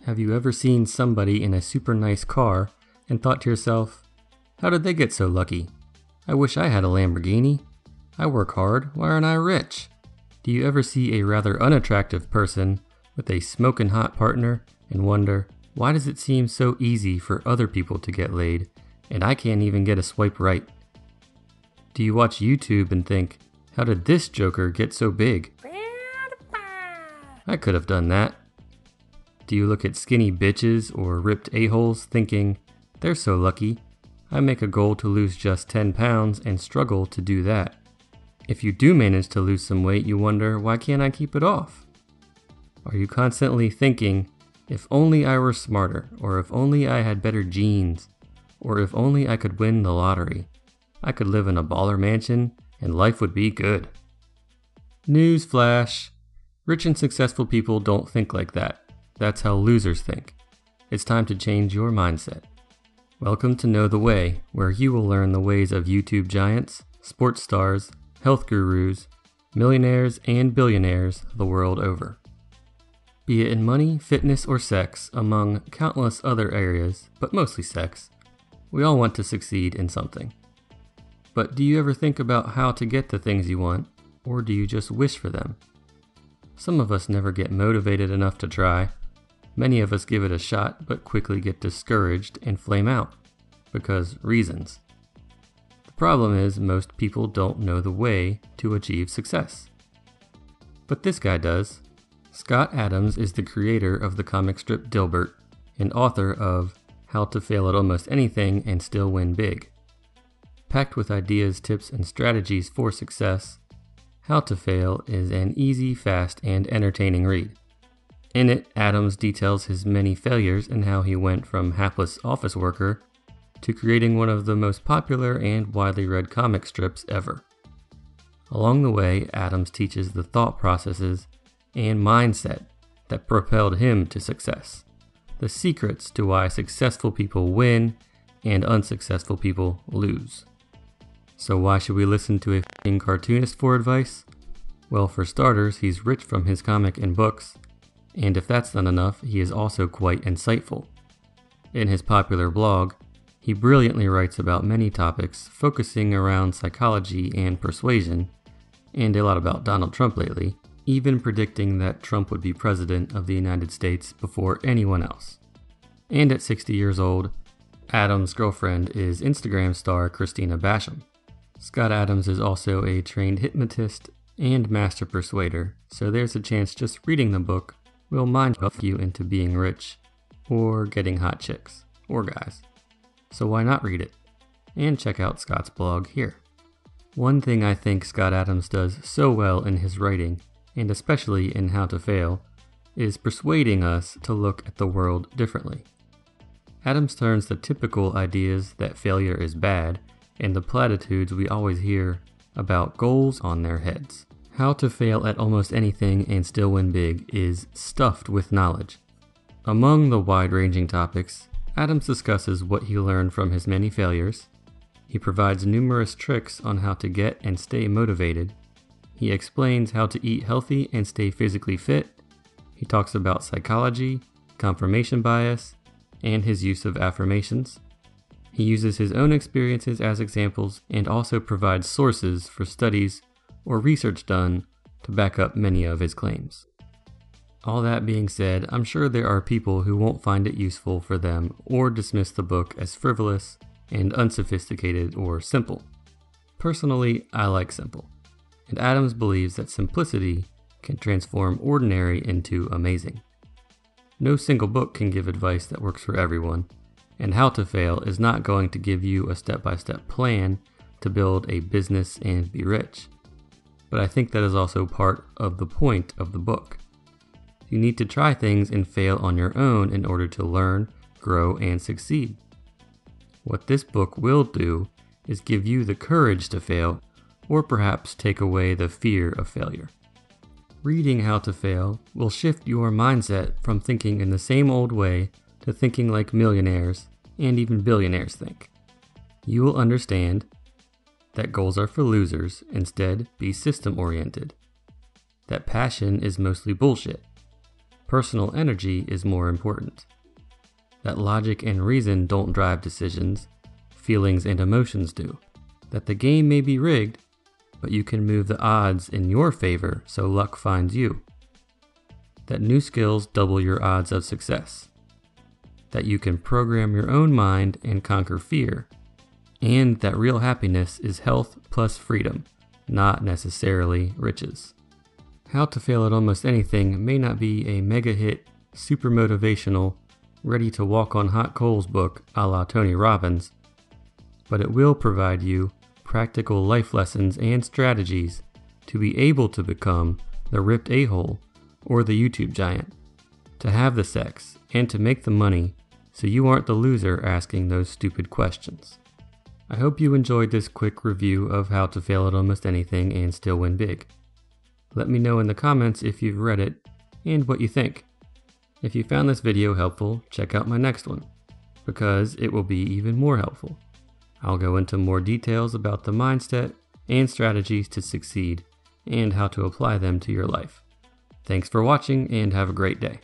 Have you ever seen somebody in a super nice car and thought to yourself, how did they get so lucky? I wish I had a Lamborghini. I work hard, why aren't I rich? Do you ever see a rather unattractive person with a smoking hot partner and wonder, why does it seem so easy for other people to get laid and I can't even get a swipe right? Do you watch YouTube and think, how did this joker get so big? I could have done that. Do you look at skinny bitches or ripped a-holes thinking, they're so lucky, I make a goal to lose just 10 pounds and struggle to do that. If you do manage to lose some weight, you wonder, why can't I keep it off? Are you constantly thinking, if only I were smarter, or if only I had better genes, or if only I could win the lottery, I could live in a baller mansion and life would be good? News flash. Rich and successful people don't think like that. That's how losers think. It's time to change your mindset. Welcome to Know the Way, where you will learn the ways of YouTube giants, sports stars, health gurus, millionaires and billionaires the world over. Be it in money, fitness, or sex, among countless other areas, but mostly sex, we all want to succeed in something. But do you ever think about how to get the things you want, or do you just wish for them? Some of us never get motivated enough to try. Many of us give it a shot, but quickly get discouraged and flame out, because reasons. The problem is most people don't know the way to achieve success. But this guy does. Scott Adams is the creator of the comic strip Dilbert and author of How to Fail at Almost Anything and Still Win Big. Packed with ideas, tips, and strategies for success, How to Fail is an easy, fast, and entertaining read. In it, Adams details his many failures and how he went from hapless office worker to creating one of the most popular and widely read comic strips ever. Along the way, Adams teaches the thought processes and mindset that propelled him to success, the secrets to why successful people win and unsuccessful people lose. So why should we listen to a f***ing cartoonist for advice? Well, for starters, he's rich from his comic and books, and if that's not enough, he is also quite insightful. In his popular blog, he brilliantly writes about many topics focusing around psychology and persuasion, and a lot about Donald Trump lately, even predicting that Trump would be president of the United States before anyone else. And at 60 years old, Adams' girlfriend is Instagram star Christina Basham. Scott Adams is also a trained hypnotist and master persuader, so there's a chance just reading the book will mind you into being rich, or getting hot chicks, or guys. So why not read it? And check out Scott's blog here. One thing I think Scott Adams does so well in his writing, and especially in How to Fail, is persuading us to look at the world differently. Adams turns the typical ideas that failure is bad and the platitudes we always hear about goals on their heads. How to Fail at Almost Anything and Still Win Big is stuffed with knowledge. Among the wide-ranging topics, Adams discusses what he learned from his many failures. He provides numerous tricks on how to get and stay motivated. He explains how to eat healthy and stay physically fit. He talks about psychology, confirmation bias, and his use of affirmations. He uses his own experiences as examples and also provides sources for studies or research done to back up many of his claims. All that being said, I'm sure there are people who won't find it useful for them or dismiss the book as frivolous and unsophisticated or simple. Personally, I like simple, and Adams believes that simplicity can transform ordinary into amazing. No single book can give advice that works for everyone, and How to Fail is not going to give you a step-by-step plan to build a business and be rich. But I think that is also part of the point of the book. You need to try things and fail on your own in order to learn, grow, and succeed. What this book will do is give you the courage to fail, or perhaps take away the fear of failure. Reading How to Fail will shift your mindset from thinking in the same old way to thinking like millionaires and even billionaires think. You will understand that goals are for losers, instead be system-oriented. That passion is mostly bullshit. personal energy is more important. That logic and reason don't drive decisions, feelings and emotions do. That the game may be rigged, but you can move the odds in your favor so luck finds you. That new skills double your odds of success. That you can program your own mind and conquer fear. And that real happiness is health plus freedom, not necessarily riches. How to Fail at Almost Anything may not be a mega hit, super motivational, ready to walk on hot coals book a la Tony Robbins, but it will provide you practical life lessons and strategies to be able to become the ripped a-hole or the YouTube giant, to have the sex and to make the money so you aren't the loser asking those stupid questions. I hope you enjoyed this quick review of How to Fail at Almost Anything and Still Win Big. Let me know in the comments if you've read it and what you think. If you found this video helpful, check out my next one, because it will be even more helpful. I'll go into more details about the mindset and strategies to succeed and how to apply them to your life. Thanks for watching and have a great day.